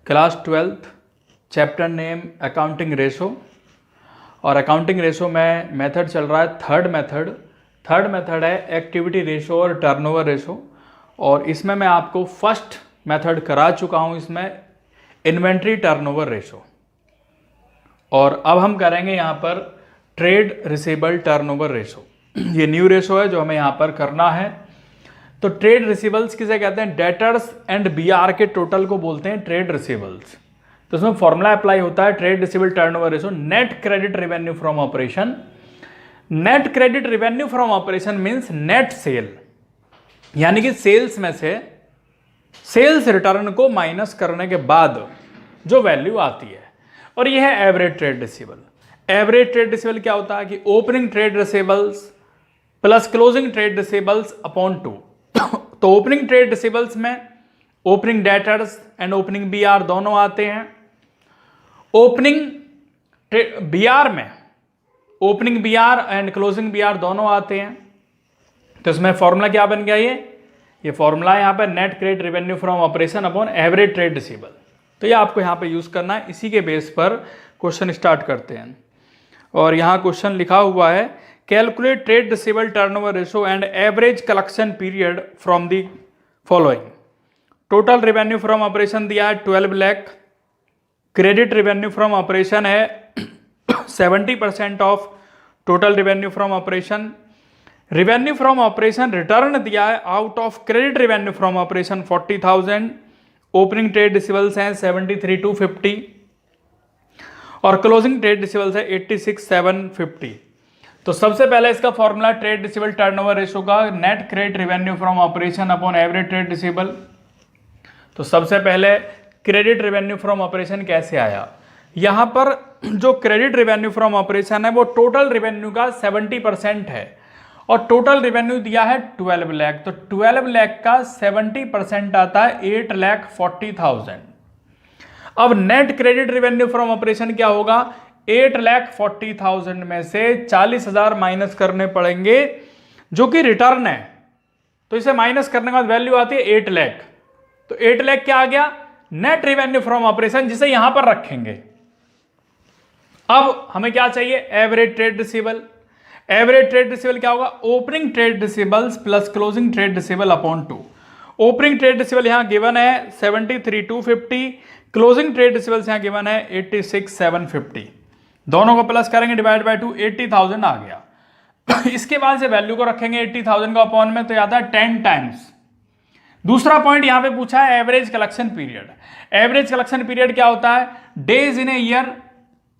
Class 12th, chapter name accounting ratio. और accounting ratio में method चल रहा है थर्ड मेथड है एक्टिविटी रेशो और टर्नओवर रेशो। और इसमें मैं आपको फर्स्ट मेथड करा चुका हूँ, इसमें इन्वेंट्री टर्नओवर रेशो। और अब हम करेंगे यहाँ पर ट्रेड रिसीवेबल टर्नओवर रेशो। ये न्यू रेशो है जो हमें यहाँ पर करना है। तो ट्रेड रिसीवेबल्स किसे कहते हैं? डेटर्स एंड बीआर के टोटल को बोलते हैं ट्रेड रिसीवेबल्स। तो इसमें फॉर्मूला अप्लाई होता है trade receivable turnover ratio, net credit revenue from operation. Net credit revenue from operation means net cell, यानी कि सेल्स में से सेल्स रिटर्न को माइनस करने के बाद जो वैल्यू आती है। और यह है average trade receivable. Average trade receivable क्या होता है कि opening trade receivables plus closing trade receivables upon 2। तो ओपनिंग ट्रेड रिसीवेबल्स में opening debtors and opening BR दोनों आते हैं। ओपनिंग बीआर में opening BR and closing BR दोनों आते हैं। तो इसमें फॉर्मूला क्या बन गया? ये फॉर्मूला यहाँ पर net credit revenue from operation upon average trade receivable. तो ये आपको यहाँ पे यूज करना है। इसी के बेस पर क्वेश्चन स्टार्ट करते हैं। और यहाँ क्वेश्चन लिखा हुआ है calculate trade receivable turnover ratio and average collection period from the following. Total revenue from operation दिया है 12 lakh. Credit revenue from operation है 70% of total revenue from operation. Revenue from operation return दिया है out of credit revenue from operation 40,000। Opening trade receivables हैं 73,250 और closing trade receivables है 86,750। तो सबसे पहले इसका formula trade receivable turnover ratio का net credit revenue from operation upon average trade receivable. तो सबसे पहले क्रेडिट रेवेन्यू फ्रॉम ऑपरेशन कैसे आया? यहां पर जो क्रेडिट रेवेन्यू फ्रॉम ऑपरेशन है वो टोटल रेवेन्यू का 70% है और टोटल रेवेन्यू दिया है 12 लाख। तो 12 लाख का 70% आता है 8,40,000। अब net credit revenue from operation क्या होगा? 8,40,000 में से 40,000 माइनस करने पड़ेंगे जो कि रिटर्न है। तो इसे माइनस करने के बाद वैल्यू आती है 8 लाख। तो 8 लाख क्या आ गया? नेट रेवेन्यू फ्रॉम ऑपरेशन, जिसे यहां पर रखेंगे। अब हमें क्या चाहिए? Average trade receivable. Average trade receivable क्या होगा? Opening trade receivables plus closing trade receivable upon 2। Opening trade receivable यहां गिवन है 73,250, क्लोजिंग ट्रेड रिसीवेबल्स यहां गिवन है 86,750। दोनों को प्लस करेंगे डिवाइड बाय 2, 80,000 आ गया। इसके बाद से वैल्यू को रखेंगे 80,000 को अपॉन में, तो आता है 10 टाइम्स। दूसरा पॉइंट यहां पे पूछा है average collection period. Average collection period क्या होता है? Days in a year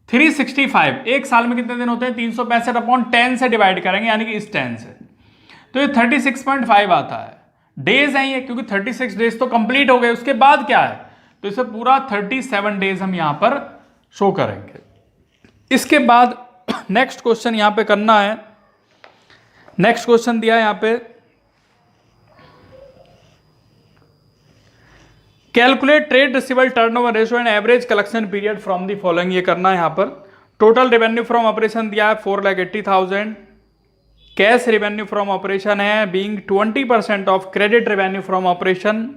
365। एक साल में कितने दिन होते हैं? 365 अपॉन 10 से डिवाइड करेंगे, यानी कि इस 10 से। तो ये 36.5 आता है। डेज है ये, क्योंकि 36 डेज तो कंप्लीट हो गए। उसके बाद क्या है? तो इसे पूरा 37 डेज हम यहां पर शो करेंगे। इसके बाद नेक्स्ट क्वेश्चन यहां पे करना है। नेक्स्ट क्वेश्चन दिया है यहां पे calculate trade receivable turnover ratio and average collection period from the following. ये करना है यहां पर। टोटल रेवेन्यू फ्रॉम ऑपरेशन दिया है 4,80,000। कैश रेवेन्यू फ्रॉम ऑपरेशन है being 20% of credit revenue from operation.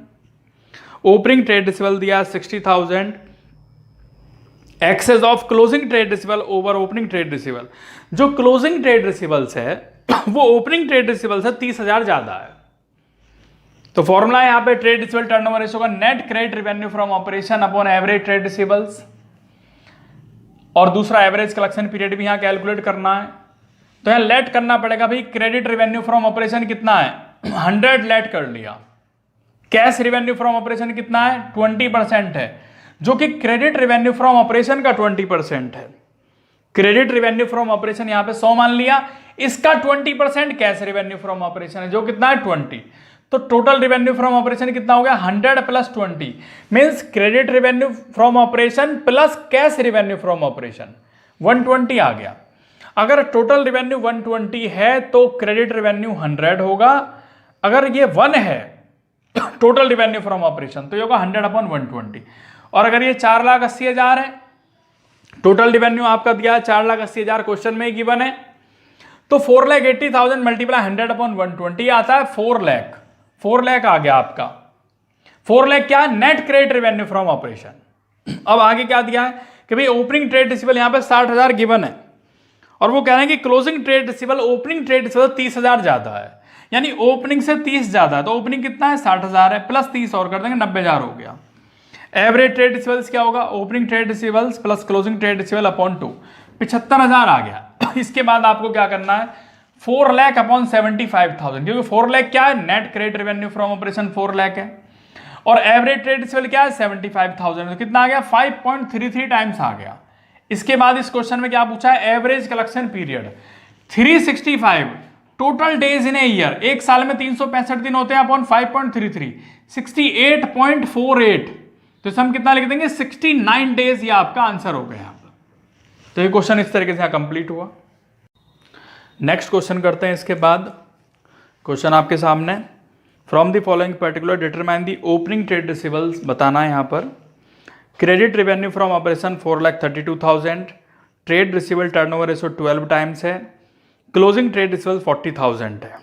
Opening trade receivable दिया 60,000। Excess of closing trade receivable over opening trade receivable. जो क्लोजिंग ट्रेड रिसीवेबल्स है वो ओपनिंग ट्रेड रिसीवेबल से 30,000 ज्यादा है। तो फॉर्मूला है यहां पे ट्रेड रिसीवेबल टर्नओवर रेशो का net credit revenue from operation upon average trade receivables. और दूसरा एवरेज कलेक्शन पीरियड भी यहां कैलकुलेट करना है। तो यहां लेट करना पड़ेगा भाई। क्रेडिट रेवेन्यू फ्रॉम ऑपरेशन कितना है? 100 लेट कर लिया। कैश रेवेन्यू फ्रॉम ऑपरेशन कितना है? 20% है, जो कि क्रेडिट रेवेन्यू फ्रॉम ऑपरेशन का 20% है। क्रेडिट रेवेन्यू फ्रॉम ऑपरेशन यहां पे 100 मान लिया, इसका 20% कैश रेवेन्यू फ्रॉम ऑपरेशन है, जो कितना है 20। तो टोटल रेवेन्यू फ्रॉम ऑपरेशन कितना हो गया? 100 plus 20 means credit revenue from operation plus cash revenue from operation 120 आ गया। अगर टोटल रेवेन्यू 120 है तो क्रेडिट रेवेन्यू 100 होगा। अगर ये 1 है टोटल रेवेन्यू फ्रॉम ऑपरेशन तो ये होगा 100/120। और अगर ये 4,80,000 है, टोटल रेवेन्यू आपका दिया है 4,80,000 क्वेश्चन में ही गिवन है, तो 4,80,000 मल्टीप्लाई 100/120 आता है 4 लाख। 4 लाख आ गया आपका। 4 लाख क्या? Net credit revenue from operation. अब आगे क्या दिया है कि भाई ओपनिंग ट्रेड रिसीवेबल यहाँ पे 60,000 गिवन है और वो कह रहे हैं कि closing trade receivable opening trade receivable 30,000 ज्यादा है, यानी ओपनिंग से 30 ज्यादा है। तो ओपनिंग कितना है 60,000 है, प्लस 30 और कर देंगे 90,000 हो गया। एवरेज ट्रेड रिसीवेबल्स क्या होगा, opening trade receivables plus closing trade receivable upon 2, 75,000 आ गया। इसके बाद आपको क्या करना है 4 लाख अपॉन 75,000, क्योंकि 4 लाख क्या है net credit revenue from operation 4 lakh है और एवरेज ट्रेड रिसीवेबल क्या है 75,000, तो कितना आ गया 5.33 टाइम्स आ गया। इसके बाद इस क्वेश्चन में क्या पूछा है average collection period 365 total days in a year, एक साल में 365 दिन होते हैं अपॉन 5.33 68.48, तो इसे हम कितना लिख देंगे 69 डेज, ये आपका आंसर हो गया। तो ये क्वेश्चन इस तरीके से यहाँ कंप्लीट हुआ। नेक्स्ट क्वेश्चन करते हैं इसके बाद। क्वेश्चन आपके सामने from the following particular determine the opening trade receivables बताना है यहाँ पर। Credit revenue from operation 4,32,000, trade receivable turnover ratio 12 times है, क्लोजिंग ट्रेड रिसीवेबल 40,000 है,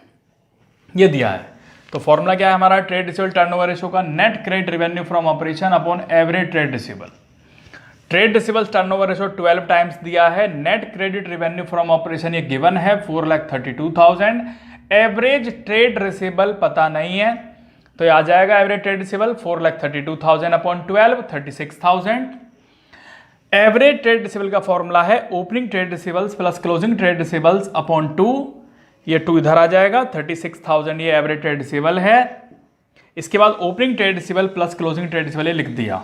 ये दिया है। तो फॉर्मूला क्या है हमारा ट्रेड रिसीवेबल टर्नओवर रेशो का, net credit revenue from operation upon average trade receivable. Trade receivable turnover ratio 12 times दिया है, net credit revenue from operation ये गिवन है 4,32,000, एवरेज ट्रेड रिसीवेबल पता नहीं है, तो ये आ जाएगा average trade receivable 4,32,000 upon 12 36,000। Average trade receivable का फॉर्मूला है opening trade receivables plus closing trade receivables upon 2, ये 2 इधर आ जाएगा 36,000, ये एवरेज ट्रेड रिसीवेबल है। इसके बाद opening trade receivable plus closing trade receivable ये लिख दिया,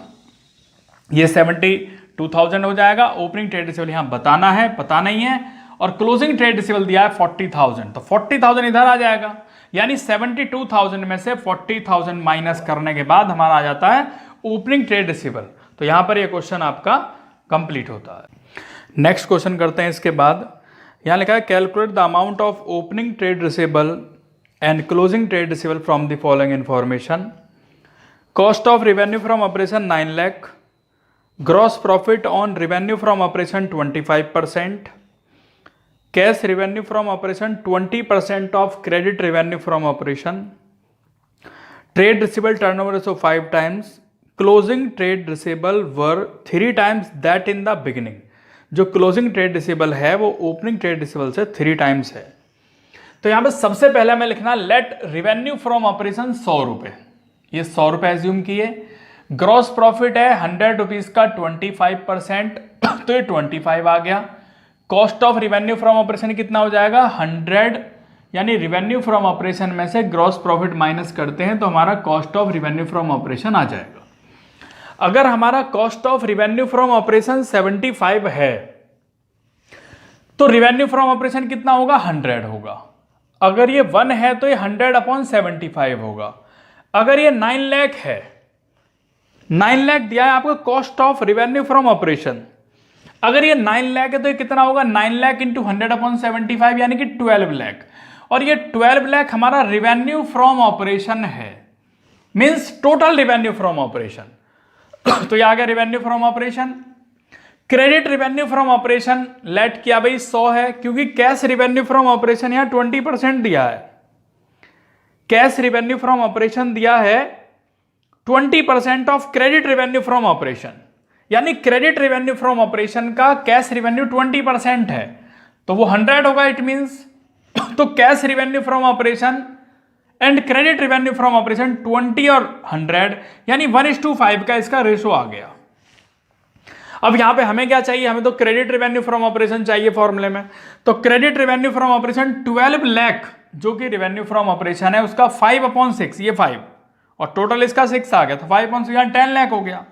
ये 72,000 हो जाएगा। ओपनिंग ट्रेड रिसीवेबल यहां बताना है, पता नहीं है, और क्लोजिंग ट्रेड रिसीवेबल दिया है 40,000, तो 40,000 इधर आ जाएगा, यानी 72,000 में से 40,000 माइनस करने के बाद हमारा आ जाता है ओपनिंग ट्रेड रिसीवेबल। तो यहां पर ये क्वेश्चन आपका कंप्लीट होता है। नेक्स्ट क्वेश्चन करते हैं इसके बाद। यहां लिखा है calculate the amount of opening trade receivable and closing trade receivable from the following information. Cost of revenue from operation 9 lakh, gross profit on revenue from operation 25%, cash revenue from operation 20% of credit revenue from operation, trade receivable turnover ratio 5 times, closing trade receivable were 3 times that in the beginning. जो closing trade receivable है वो opening trade receivable से 3 times है। तो यहां पे सबसे पहले हमें लिखना लेट रेवेन्यू फ्रॉम ऑपरेशन 100 रुपए, ये 100 रुपए एज्यूम किए। ग्रॉस प्रॉफिट है 100 रुपीज का 25%, तो ये 25 आ गया। Cost of revenue from operation कितना हो जाएगा 100, यानी रेवेन्यू फ्रॉम ऑपरेशन में से ग्रॉस प्रॉफिट माइनस करते हैं तो हमारा cost of revenue from operation आ जाएगा। अगर हमारा cost of revenue from operation 75 है तो रेवेन्यू फ्रॉम ऑपरेशन कितना होगा 100 होगा। अगर ये 1 है तो ये 100 अपॉन 75 होगा। अगर ये 9 लाख है, 9 लाख दिया है आपको cost of revenue from operation, अगर ये 9 लाख है तो ये कितना होगा 9 लाख इंटू 100 अपॉन 75, यानी कि 12 लाख, और ये 12 लाख हमारा रेवेन्यू फ्रॉम ऑपरेशन है, means total revenue from operation. तो ये आ गया revenue from operation. Credit revenue from operation let किया भाई 100 है, क्योंकि कैश रेवेन्यू फ्रॉम ऑपरेशन यहां 20% दिया है। कैश रेवेन्यू फ्रॉम ऑपरेशन दिया है 20% of credit revenue from operation, यानी क्रेडिट रेवेन्यू फ्रॉम ऑपरेशन का कैश रेवेन्यू 20% है, तो वो 100 होगा इट मींस। तो cash revenue from operation and credit revenue from operation 20 और 100, यानी 1:5 का इसका रेशो आ गया। अब यहां पे हमें क्या चाहिए, हमें तो क्रेडिट रेवेन्यू फ्रॉम ऑपरेशन चाहिए फॉर्मूले में। तो credit revenue from operation 12 lakh जो कि रेवेन्यू फ्रॉम ऑपरेशन है उसका 5/6, ये 5 और टोटल इसका 6 आ गया, तो 5/6 यहां 10 लाख हो गया।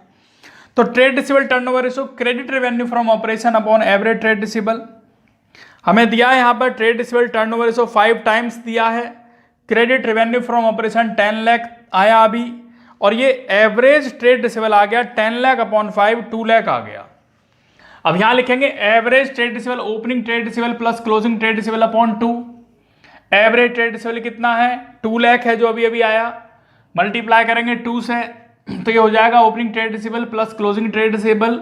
तो trade receivable turnover ratio credit revenue from operation upon average trade receivable हमें दिया है। यहां पर trade receivable turnover ratio 5 times दिया है, credit revenue from operation 10 lakh आया अभी, और ये एवरेज ट्रेड रिसीवेबल आ गया 10 लाख अपॉन 5 2 लाख आ गया। अब यहां लिखेंगे average trade receivable opening trade receivable plus closing trade receivable upon 2। Average trade receivable कितना है 2 लाख है जो अभी अभी आया, मल्टीप्लाई करेंगे 2 से, तो ये हो जाएगा opening trade receivable plus closing trade receivable,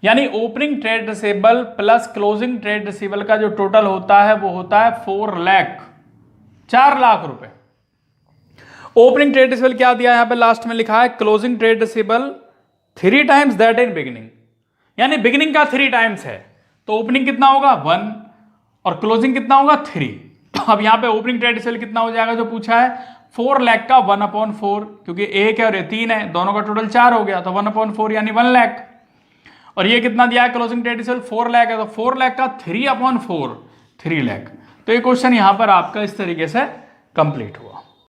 यानी opening trade receivable plus closing trade receivable का जो टोटल होता है वो होता है 4 लाख, 4 लाख रुपए। ओपनिंग ट्रेड रिसीवेबल क्या दिया है यहाँ पे लास्ट में लिखा है closing trade receivable 3 times that in beginning, यानी बिगिनिंग का 3 टाइम्स है, तो ओपनिंग कितना होगा 1 और क्लोजिंग कितना होगा 3। अब यहाँ पे ओपनिंग ट्रेड सेल कितना हो जाएगा जो पूछा है, 4 लाख का 1/4, क्योंकि 1 है और ये 3 है, दोनों का टोटल 4 हो गया, तो 1/4 यानी 1 लाख। और ये कितना दिया है क्लोजिंग ट्रेड सेल 4 लाख है, तो 4 लाख का 3/4 3 लाख। तो ये क्वेश्चन यहां पर आपका इस तरीके से कंप्लीट हुआ।